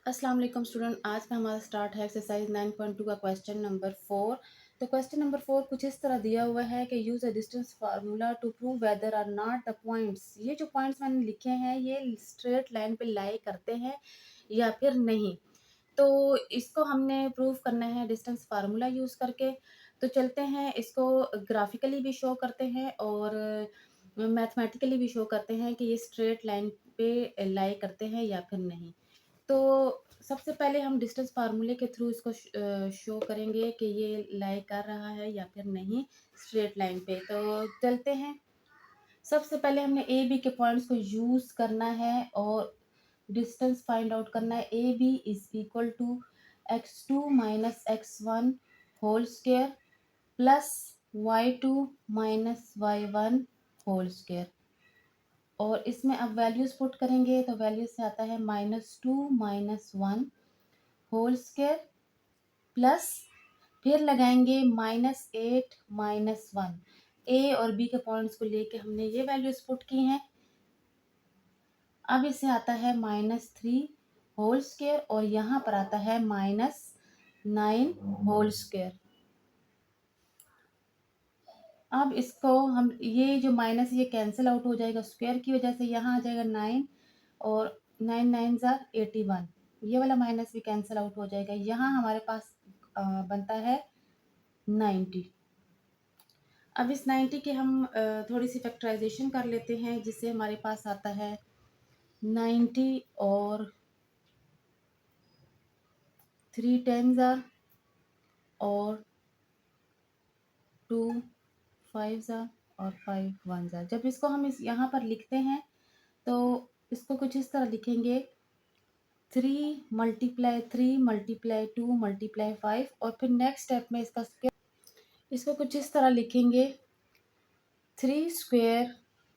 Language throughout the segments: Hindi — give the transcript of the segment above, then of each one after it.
अस्सलाम वालेकुम स्टूडेंट। आज का हमारा स्टार्ट है एक्सरसाइज 9.2 का क्वेश्चन नंबर 4। तो क्वेश्चन नंबर 4 कुछ इस तरह दिया हुआ है कि use a distance formula to prove whether or not the points. ये जो पॉइंट्स मैंने लिखे हैं ये स्ट्रेट लाइन पे लाई करते हैं या फिर नहीं। तो इसको हमने प्रूव करना है डिस्टेंस फार्मूला यूज करके। तो चलते हैं, इसको ग्राफिकली भी शो करते हैं और मैथमेटिकली भी शो करते हैं कि ये स्ट्रेट लाइन पे लाई करते हैं या फिर नहीं। तो सबसे पहले हम डिस्टेंस फार्मूले के थ्रू इसको शो करेंगे कि ये लाई कर रहा है या फिर नहीं स्ट्रेट लाइन पे। तो चलते हैं, सबसे पहले हमने ए बी के पॉइंट्स को यूज करना है और डिस्टेंस फाइंड आउट करना है। A B is equal to x2 minus x1 whole square plus y2 minus y1 whole square. और इसमें अब वैल्यूज पुट करेंगे तो वैल्यूज से आता है -2 माइनस 1 होल स्क्वायर प्लस फिर लगाएंगे -8 माइनस 1। ए और बी के पॉइंट्स को लेके हमने ये वैल्यूज पुट की हैं। अब इससे आता है -3 होल स्क्वायर और यहाँ पर आता है -9 होल स्क्वायर। अब इसको हम ये जो माइनस ये कैंसिल आउट हो जाएगा स्क्वायर की वजह से, यहाँ आ जाएगा 9 और 9 9 ज़ा 81। ये वाला माइनस भी कैंसिल आउट हो जाएगा। यहाँ हमारे पास बनता है 90। अब इस 90 की हम थोड़ी सी फैक्टराइजेशन कर लेते हैं जिससे हमारे पास आता है 90 और 3 10 ज़ा और 2 5 ज़ा और 5 1 ज़ा। जब इसको हम इस यहाँ पर लिखते हैं तो इसको कुछ इस तरह लिखेंगे 3 × 2 × 5 और फिर नेक्स्ट स्टेप में इसका स्क्वायर। इसको कुछ इस तरह लिखेंगे 3 स्क्वायर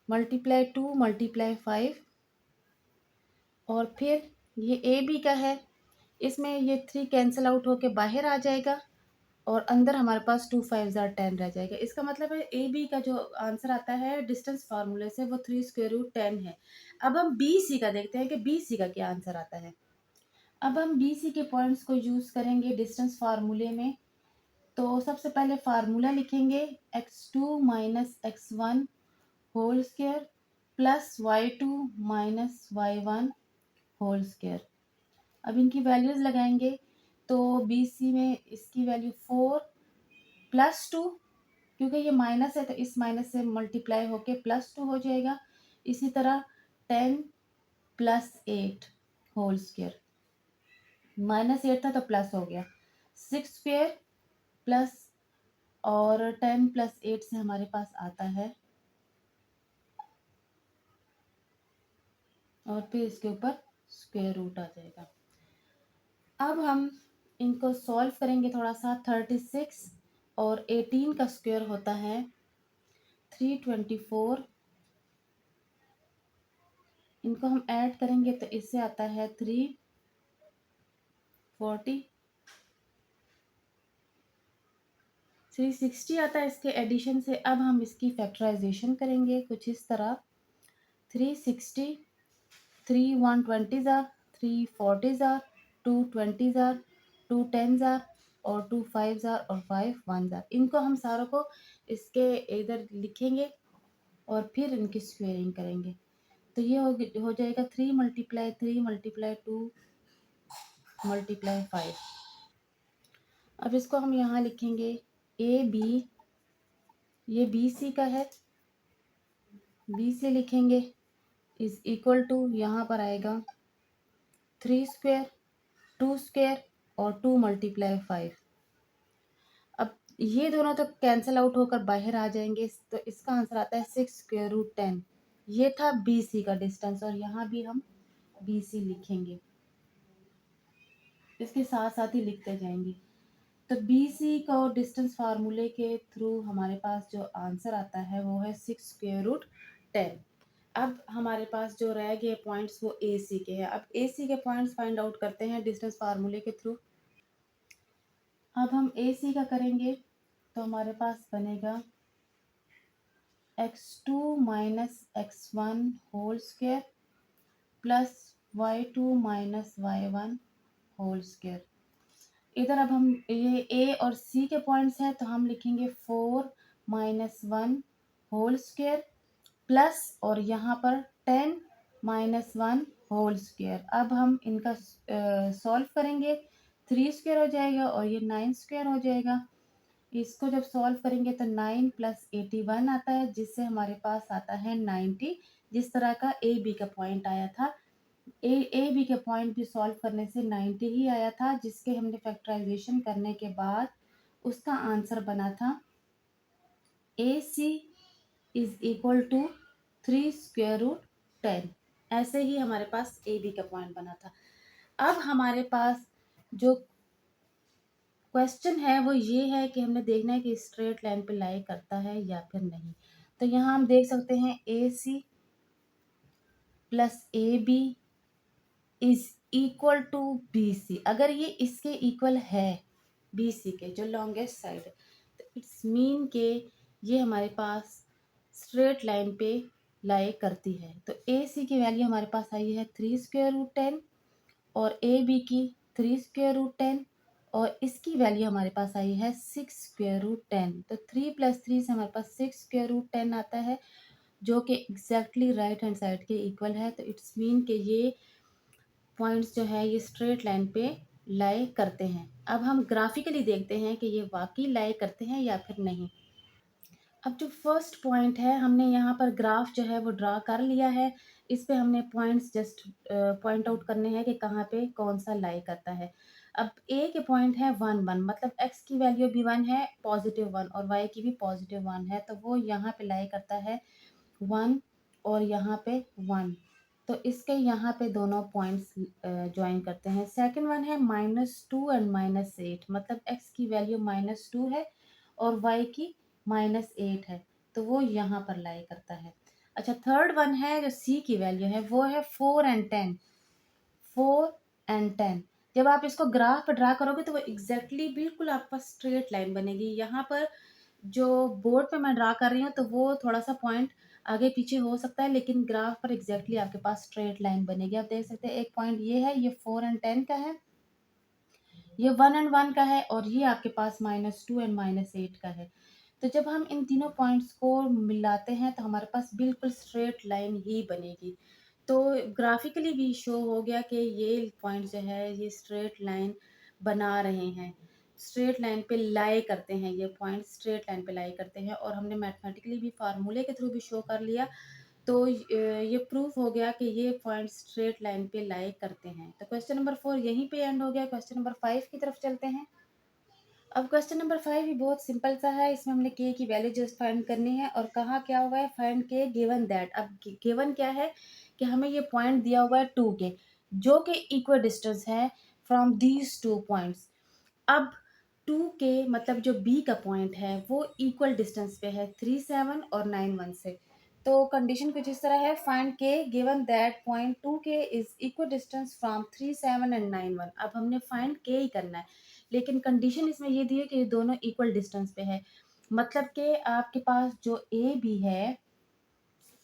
× 2 × 5 और फिर ये ए बी का है, इसमें ये 3 कैंसिल आउट होके बाहर आ जाएगा और अंदर हमारे पास 2 5 ज़ा 10 रह जाएगा। इसका मतलब है ए बी का जो आंसर आता है डिस्टेंस फार्मूले से वो 3√10 है। अब हम बी सी का देखते हैं कि बी सी का क्या आंसर आता है। अब हम बी सी के पॉइंट्स को यूज़ करेंगे डिस्टेंस फार्मूले में। तो सबसे पहले फार्मूला लिखेंगे x2 minus x1 whole square plus y2 minus y1 whole square. अब इनकी वैल्यूज लगाएंगे तो बी सी में इसकी वैल्यू 4 प्लस 2, क्योंकि ये माइनस है तो इस माइनस से मल्टीप्लाई होके +2 हो जाएगा। इसी तरह 10 प्लस 8 होल स्क्वायर, -8 था तो प्लस हो गया 6 स्क्वायर प्लस और 10 प्लस 8 से हमारे पास आता है और फिर इसके ऊपर स्क्वायर रूट आ जाएगा। अब हम इनको सॉल्व करेंगे थोड़ा सा। 36 और 18 का स्क्वायर होता है 324। इनको हम ऐड करेंगे तो इससे आता है 340। 360 आता है इसके एडिशन से। अब हम इसकी फैक्टराइजेशन करेंगे कुछ इस तरह 360 3 120 ज़ा 3 40 ज़ा 2 20 ज़ा 2 10 ज़ा और 2 5 ज़ा और 5 1 ज़ा। इनको हम सारों को इसके इधर लिखेंगे और फिर इनकी स्क्वेयरिंग करेंगे। तो ये हो जाएगा 3 × 3 × 2 × 5। अब इसको हम यहाँ लिखेंगे ए बी, ये बी सी का है, बी सी लिखेंगे इज इक्वल टू, यहाँ पर आएगा 3 स्क्वायर 2 स्क्वायर और 2 × 5। अब ये दोनों तो कैंसिल आउट होकर बाहर आ जाएंगे तो इसका आंसर आता है 6√10। ये था बी सी का डिस्टेंस और यहाँ भी हम बी सी लिखेंगे, इसके साथ साथ ही लिखते जाएंगे। तो बी सी को डिस्टेंस फार्मूले के थ्रू हमारे पास जो आंसर आता है वो है 6√10। अब हमारे पास जो रह गए पॉइंट्स वो ए सी के हैं। अब ए सी के पॉइंट्स फाइंड आउट करते हैं डिस्टेंस फार्मूले के थ्रू। अब हम ए सी का करेंगे तो हमारे पास बनेगा x2 minus x1 whole square plus y2 minus y1 whole square. इधर अब हम ये ए और सी के पॉइंट्स हैं तो हम लिखेंगे 4 माइनस 1 होल स्क्वायर प्लस और यहाँ पर 10 माइनस 1 होल स्क्वायर। अब हम इनका सॉल्व करेंगे, 3 स्क्वायर हो जाएगा और ये 9 स्क्वायर हो जाएगा। इसको जब सॉल्व करेंगे तो 9 प्लस 81 आता है, जिससे हमारे पास आता है 90। जिस तरह का ए बी का पॉइंट आया था, ए बी के पॉइंट भी सॉल्व करने से 90 ही आया था, जिसके हमने फैक्टराइजेशन करने के बाद उसका आंसर बना था A C is equal to 3 square root 10। ऐसे ही हमारे पास ए बी का पॉइंट बना था। अब हमारे पास जो क्वेश्चन है वो ये है कि हमने देखना है कि स्ट्रेट लाइन पे लाई करता है या फिर नहीं। तो यहाँ हम देख सकते हैं A C plus A B is equal to B C. अगर ये इसके इक्वल है, बी सी के जो लॉन्गेस्ट साइड है, तो इट्स मीन के ये हमारे पास स्ट्रेट लाइन पे लाई करती है। तो ए सी की वैल्यू हमारे पास आई है 3 स्क्वायर रूट 10 और ए बी की 3 स्क्वायर रूट 10 और इसकी वैल्यू हमारे पास आई है 6 स्क्वायर रूट 10। तो 3 प्लस 3 से हमारे पास 6 स्क्वायर रूट 10 आता है, जो कि एग्जैक्टली राइट हैंड साइड के इक्वल है। तो इट्स मीन के ये पॉइंट्स जो है ये स्ट्रेट लाइन पे लाई करते हैं। अब हम ग्राफिकली देखते हैं कि ये वाकई लाई करते हैं या फिर नहीं। अब जो फर्स्ट पॉइंट है, हमने यहाँ पर ग्राफ जो है वो ड्रा कर लिया है। इस पे हमने पॉइंट्स जस्ट पॉइंट आउट करने हैं कि कहाँ पे कौन सा लाई करता है। अब ए के पॉइंट है 1 1, मतलब एक्स की वैल्यू भी 1 है, पॉजिटिव 1, और वाई की भी पॉजिटिव 1 है, तो वो यहाँ पे लाई करता है 1 और यहाँ पे 1। तो इसके यहाँ पे दोनों पॉइंट्स ज्वाइन करते हैं। सेकंड वन है -2 एंड -8, मतलब x की वैल्यू -2 है और y की -8 है, तो वो यहाँ पर लाई करता है। अच्छा, थर्ड वन है जो c की वैल्यू है वो है 4 एंड 10। 4 एंड 10 जब आप इसको ग्राफ पर ड्रा करोगे तो वो एग्जैक्टली बिल्कुल आपका स्ट्रेट लाइन बनेगी। यहाँ पर जो बोर्ड पे मैं ड्रा कर रही हूँ तो वो थोड़ा सा पॉइंट आगे पीछे हो सकता है, लेकिन ग्राफ पर एग्जैक्टली आपके पास स्ट्रेट लाइन बनेगी। आप देख सकते हैं एक पॉइंट ये है, ये 4 एंड 10 का है, ये 1 एंड 1 का है, और ये आपके पास -2 एंड -8 का है। तो जब हम इन तीनों पॉइंट्स को मिलाते हैं तो हमारे पास बिल्कुल स्ट्रेट लाइन ही बनेगी। तो ग्राफिकली भी शो हो गया कि ये पॉइंट जो है ये स्ट्रेट लाइन बना रहे हैं, स्ट्रेट लाइन पे लाई करते हैं, ये पॉइंट स्ट्रेट लाइन पे लाई करते हैं। और हमने मैथमेटिकली भी फार्मूले के थ्रू भी शो कर लिया, तो ये प्रूफ हो गया कि ये पॉइंट स्ट्रेट लाइन पे लाई करते हैं। तो क्वेश्चन नंबर 4 यहीं पे एंड हो गया। क्वेश्चन नंबर 5 की तरफ चलते हैं। अब क्वेश्चन नंबर 5 भी बहुत सिंपल सा है। इसमें हमने के की वैल्यू जस्ट फाइंड करनी है, और कहा क्या हुआ है, फाइंड के गिवन दैट। अब गिवन क्या है कि हमें ये पॉइंट दिया हुआ है 2 के, जो कि इक्वल डिस्टेंस है फ्रॉम दीज 2 पॉइंट्स। अब 2 के मतलब जो बी का पॉइंट है वो इक्वल डिस्टेंस पे है 3 7 और 9 1 से। तो कंडीशन कुछ इस तरह है, फाइंड के गिवन दैट पॉइंट 2 के is equal distance from 3 7 and 9 1। अब हमने फाइंड के ही करना है, लेकिन कंडीशन इसमें ये दी है कि ये दोनों इक्वल डिस्टेंस पे है। मतलब कि आपके पास जो ए बी है,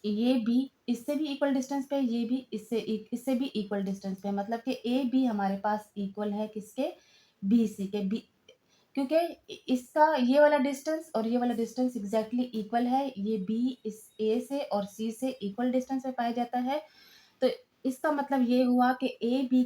ये बी इससे भी इक्वल डिस्टेंस पे है, ये भी इससे भी इक्वल डिस्टेंस पे है। मतलब कि ए बी हमारे पास इक्वल है किसके, बी सी के। बी क्योंकि इसका ये वाला डिस्टेंस और ये वाला डिस्टेंस एग्जैक्टली इक्वल है, ये बी इस ए से और सी से इक्वल डिस्टेंस पे पाया जाता है। तो इसका मतलब ये हुआ कि ए बी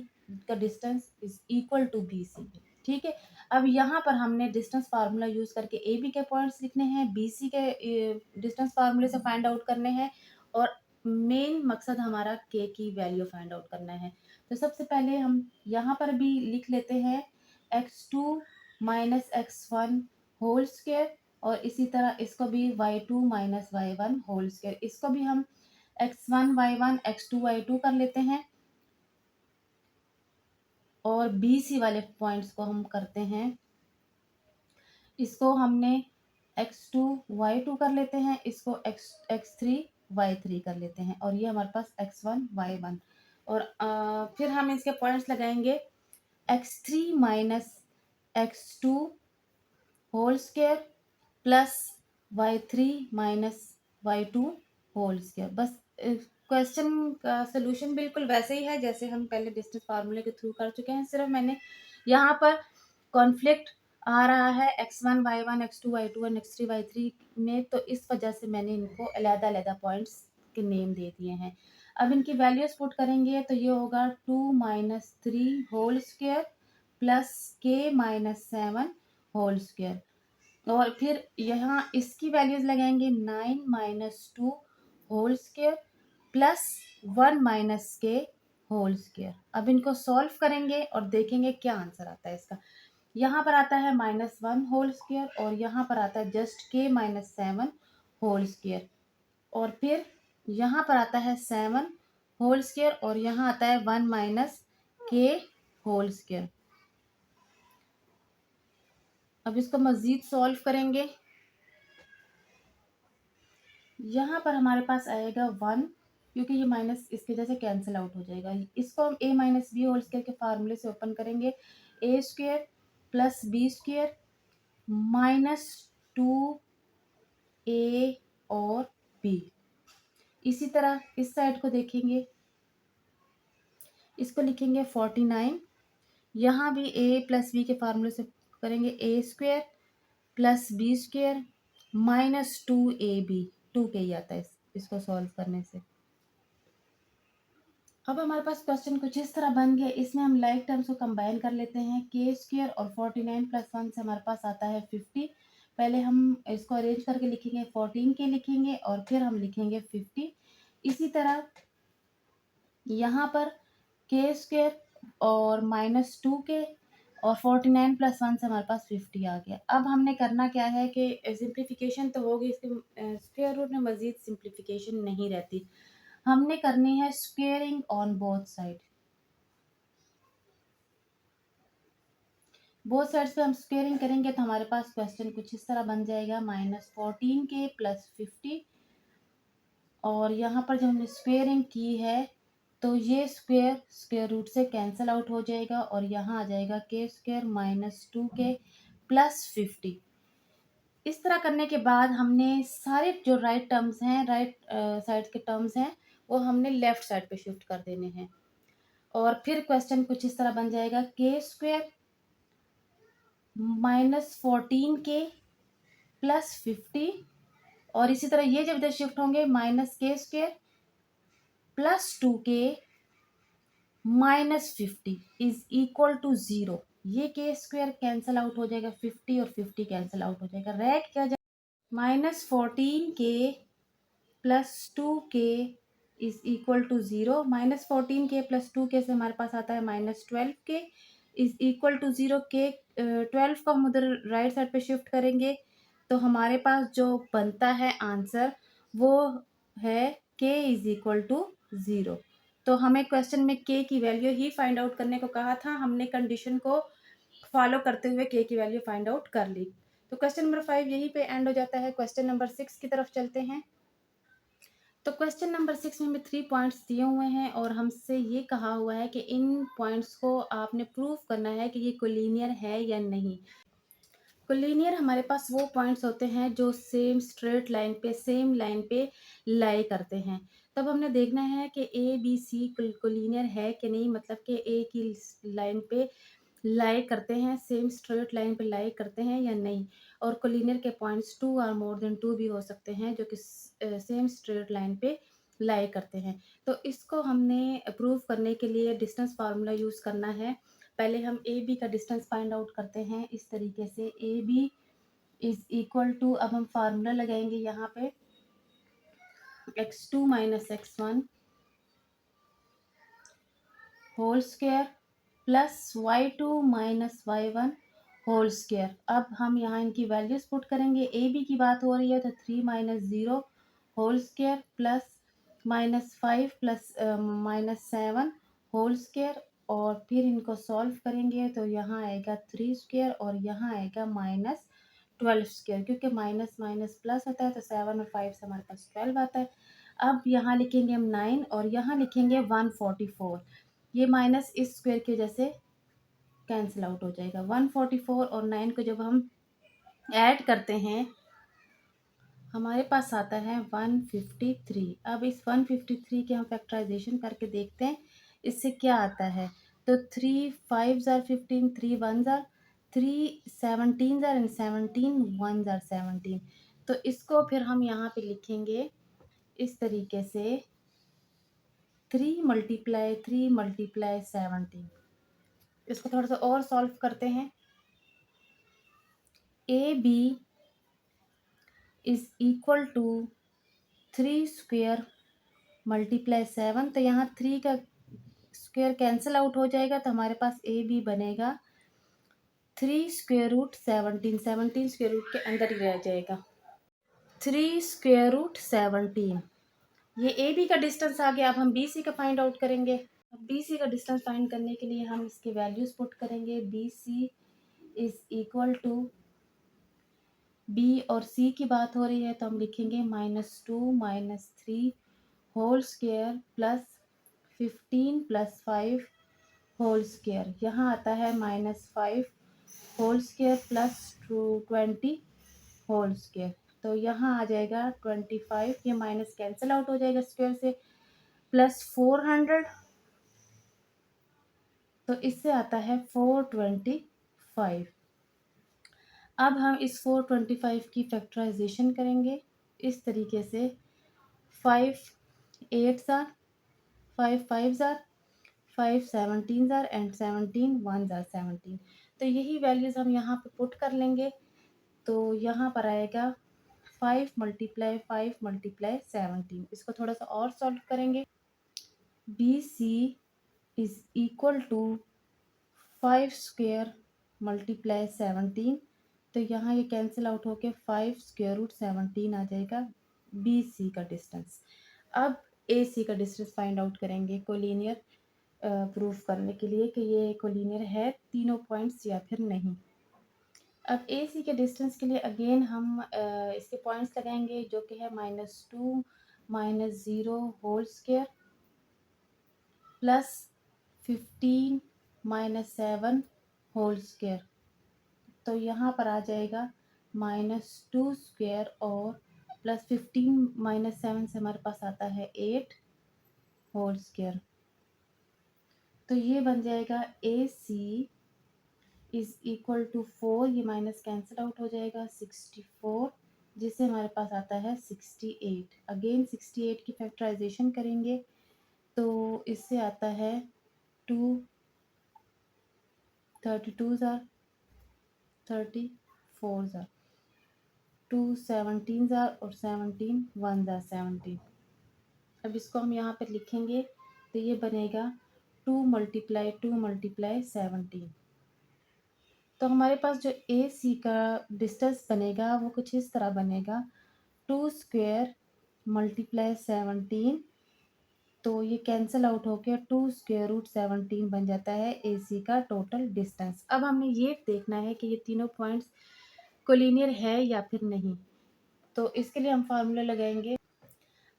का distance is equal to B C. ठीक है, अब यहाँ पर हमने डिस्टेंस फार्मूला यूज करके ए बी के पॉइंट्स लिखने हैं, बी सी के डिस्टेंस फार्मूले से फाइंड आउट करने हैं, और मेन मकसद हमारा के की वैल्यू फाइंड आउट करना है। तो सबसे पहले हम यहाँ पर भी लिख लेते हैं x2 minus x1 whole square, और इसी तरह इसको भी y2 minus y1 whole square, इसको भी हम x1 y1 x2 y2 कर लेते हैं। और बी सी वाले पॉइंट्स को हम करते हैं, इसको हमने x2 y2 कर लेते हैं, इसको x3 y3 कर लेते हैं, और ये हमारे पास x1 y1। और फिर हम इसके पॉइंट्स लगाएंगे x3 minus x2 whole square plus y3 minus y2 whole square. बस क्वेश्चन का सोल्यूशन बिल्कुल वैसे ही है जैसे हम पहले डिस्टेंस फार्मूले के थ्रू कर चुके हैं, सिर्फ मैंने यहाँ पर कॉन्फ्लिक्ट आ रहा है x1 y1 x2 y2 और x3 y3 में, तो इस वजह से मैंने इनको अलग-अलग पॉइंट्स के नेम दे दिए हैं। अब इनकी वैल्यूज पुट करेंगे तो ये होगा 2 minus 3 whole square plus K minus 7 whole square, और फिर यहाँ इसकी वैल्यूज लगाएंगे 9 minus 2 whole square plus 1 minus K whole square. अब इनको सॉल्व करेंगे और देखेंगे क्या आंसर आता है इसका। यहाँ पर आता है -1 होल स्क्वायर और यहाँ पर आता है जस्ट के माइनस 7 होल स्क्वायर, और फिर यहाँ पर आता है 7 होल स्क्वायर और यहाँ आता है 1 माइनस के होल स्क्वायर। अब इसको मज़ीद सॉल्व करेंगे। यहाँ पर हमारे पास आएगा 1, क्योंकि ये माइनस इसके जैसे कैंसिल आउट हो जाएगा। इसको हम a minus B whole square के फार्मूले से ओपन करेंगे, A square plus B square minus 2a और b। इसी तरह इस साइड को देखेंगे, इसको लिखेंगे 49। यहाँ भी a प्लस बी के फार्मूले से करेंगे, A square plus B square minus 2ab, 2k ही आता है इसको सॉल्व करने से। अब हमारे पास क्वेश्चन कुछ इस तरह बन गया। इसमें हम लाइक टर्म्स को कंबाइन कर लेते हैं। के स्क्वायर और 49 प्लस 1 से हमारे पास आता है 50। पहले हम इसको अरेंज करके लिखेंगे, 14 के लिखेंगे और फिर हम लिखेंगे 50। इसी तरह यहाँ पर के स्क्वायर और -2k और 49 प्लस 1 से हमारे पास 50 आ गया। अब हमने करना क्या है कि सिंप्लीफिकेशन तो होगी, इसके स्क्वायर रूट में मज़ीद सिंप्लीफिकेशन नहीं रहती। हमने करनी है squaring on both side. Both sides पे हम स्क्वेयरिंग करेंगे तो हमारे पास क्वेश्चन कुछ इस तरह बन जाएगा, -14k प्लस 50, और यहाँ पर जब हमने स्क्वेयरिंग की है तो ये स्क्वेयर रूट से कैंसिल आउट हो जाएगा और यहाँ आ जाएगा के स्क्वेयर -2k प्लस 50। इस तरह करने के बाद हमने सारे जो राइट टर्म्स हैं, राइट साइड के टर्म्स हैं, वो हमने लेफ्ट साइड पे शिफ्ट कर देने हैं, और फिर क्वेश्चन कुछ इस तरह बन जाएगा, के स्क्वेयर -14k प्लस 50, और इसी तरह ये जब इधर शिफ्ट होंगे -k square plus 2k minus 50 is equal to 0। ये के स्क्वेयर कैंसिल आउट हो जाएगा, 50 और 50 कैंसिल आउट हो जाएगा, रह क्या जाएगा -14k plus 2k is equal to 0। -14k plus 2k से हमारे पास आता है -12k इज इक्वल टू 0। के 12 को हम उधर राइट साइड पे शिफ्ट करेंगे तो हमारे पास जो बनता है आंसर वो है k इज इक्वल टू 0। तो हमें क्वेश्चन में k की वैल्यू ही फाइंड आउट करने को कहा था, हमने कंडीशन को फॉलो करते हुए k की वैल्यू फाइंड आउट कर ली। तो क्वेश्चन नंबर 5 यहीं पे एंड हो जाता है। क्वेश्चन नंबर 6 की तरफ चलते हैं। तो क्वेश्चन नंबर 6 में हमें 3 पॉइंट्स दिए हुए हैं और हमसे ये कहा हुआ है कि इन पॉइंट्स को आपने प्रूव करना है कि ये कोलिनियर है या नहीं। कोलिनियर हमारे पास वो पॉइंट्स होते हैं जो सेम स्ट्रेट लाइन पे, सेम लाइन पे लाई करते हैं। तब हमने देखना है कि ए बी सी कोलिनियर है कि नहीं, मतलब कि ए की लाइन पे लाई करते हैं, सेम स्ट्रेट लाइन पे लाई करते हैं या नहीं। और कोलिनियर के पॉइंट्स 2 और मोर देन 2 भी हो सकते हैं जो कि सेम स्ट्रेट लाइन पे लाई करते हैं। तो इसको हमने प्रूव करने के लिए डिस्टेंस फार्मूला यूज़ करना है। पहले हम ए बी का डिस्टेंस फाइंड आउट करते हैं इस तरीके से, A B is equal to, अब हम फार्मूला लगाएंगे यहाँ पे x2 minus x1 whole square plus y2 minus y1 whole square. अब हम यहाँ इनकी वैल्यूज पुट करेंगे। ए बी की बात हो रही है तो 3 minus 0 whole square plus -5 plus -7 whole square, और फिर इनको सॉल्व करेंगे तो यहाँ आएगा 3 स्क्वायर और यहाँ आएगा -12 स्क्वायर, क्योंकि माइनस माइनस प्लस होता है तो 7 और 5 से हमारे पास 12 आता है। अब यहाँ लिखेंगे हम 9 और यहाँ लिखेंगे 144। ये माइनस इस स्क्वायर की वजह से कैंसिल आउट हो जाएगा। 144 और 9 को जब हम ऐड करते हैं हमारे पास आता है 153। अब इस 153 के हम फैक्टराइजेशन करके देखते हैं इससे क्या आता है। तो 3 5 ज़ार 15, 3 1 ज़ार 3 17 ज़ार एंड 17 1 ज़ार 17। तो इसको फिर हम यहाँ पे लिखेंगे इस तरीके से 3 × 3 × 17। इसको थोड़ा सा और सॉल्व करते हैं। AB is equal to 3² × 7। तो यहाँ 3 का स्क्वायर कैंसिल आउट हो जाएगा तो हमारे पास ए बी बनेगा 3√17। 17 स्क्वायर रूट के अंदर ही रह जाएगा। 3√17 ये ए बी का डिस्टेंस आ गया। अब हम बी सी का फाइंड आउट करेंगे। अब बी सी का डिस्टेंस फाइंड करने के लिए हम इसके वैल्यूज पुट करेंगे। B C is equal to, B और सी की बात हो रही है तो हम लिखेंगे -2 -3 whole square plus 15 + 5 whole square. यहाँ आता है -5 whole square plus 20 whole square. तो यहाँ आ जाएगा 25। ये माइनस कैंसिल आउट हो जाएगा स्क्वायर से, प्लस 400। तो इससे आता है 425। अब हम इस 425 की फैक्टराइजेशन करेंगे इस तरीके से। 5 8 ज़ार 5 5 ज़ार 5 17 ज़ार एंड 17 1 ज़ार 17। तो यही वैल्यूज़ हम यहाँ पे पुट कर लेंगे। तो यहाँ पर आएगा 5 × 5 × 17। इसको थोड़ा सा और सॉल्व करेंगे। B C is equal to 5² × 17। तो यहाँ ये कैंसिल आउट होके 5√17 आ जाएगा बी सी का डिस्टेंस। अब ए सी का डिस्टेंस फाइंड आउट करेंगे कोलिनियर प्रूफ करने के लिए कि ये कोलिनियर है तीनों पॉइंट्स या फिर नहीं। अब ए सी के डिस्टेंस के लिए अगेन हम इसके पॉइंट्स लगाएंगे जो कि है -2 -0 whole square plus 15 -7 whole square. तो यहाँ पर आ जाएगा -2² और प्लस 15 -7 से हमारे पास आता है 8 होल स्क्वायर। तो ये बन जाएगा ए सी इज इक्वल टू 4। ये माइनस कैंसिल आउट हो जाएगा 64, जिससे हमारे पास आता है 68। अगेन 68 की फैक्टराइजेशन करेंगे तो इससे आता है 2 32 ज़ार 34 ज़ार 2 17 ज़ार और 17 1 ज़ार 17। अब इसको हम यहाँ पर लिखेंगे तो ये बनेगा 2 × 2 × 17। तो हमारे पास जो ए सी का डिस्टेंस बनेगा वो कुछ इस तरह बनेगा 2² × 17। तो ये कैंसिल आउट होकर 2√17 बन जाता है ए सी का टोटल डिस्टेंस। अब हमने ये देखना है कि ये तीनों पॉइंट्स कोलिनियर है या फिर नहीं। तो इसके लिए हम फार्मूला लगाएंगे।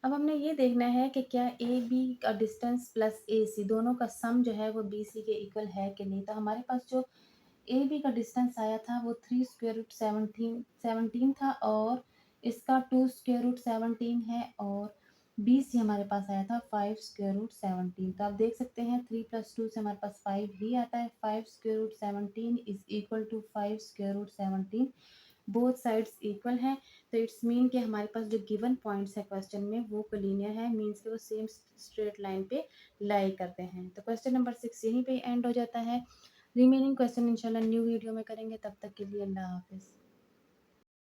अब हमने ये देखना है कि क्या ए बी का डिस्टेंस प्लस ए सी दोनों का सम जो है वो बी सी के इक्वल है कि नहीं। तो हमारे पास जो ए बी का डिस्टेंस आया था वो 3√17 था और इसका 2√17 है और बी सी हमारे पास आया था 5√17। तो आप देख सकते हैं 3 + 2 से हमारे पास 5 भी आता है। 5√17 is equal to 5√17। Both sides equal हैं तो इट्स मीन कि हमारे पास जो गिवन पॉइंट्स है क्वेश्चन में वो कोलिनियर है, मीन्स कि वो सेम स्ट्रेट लाइन पे लाई करते हैं। तो क्वेश्चन नंबर 6 यहीं पे एंड हो जाता है। रिमेनिंग क्वेश्चन इंशाल्लाह न्यू वीडियो में करेंगे। तब तक के लिए अल्लाह हाफिज़।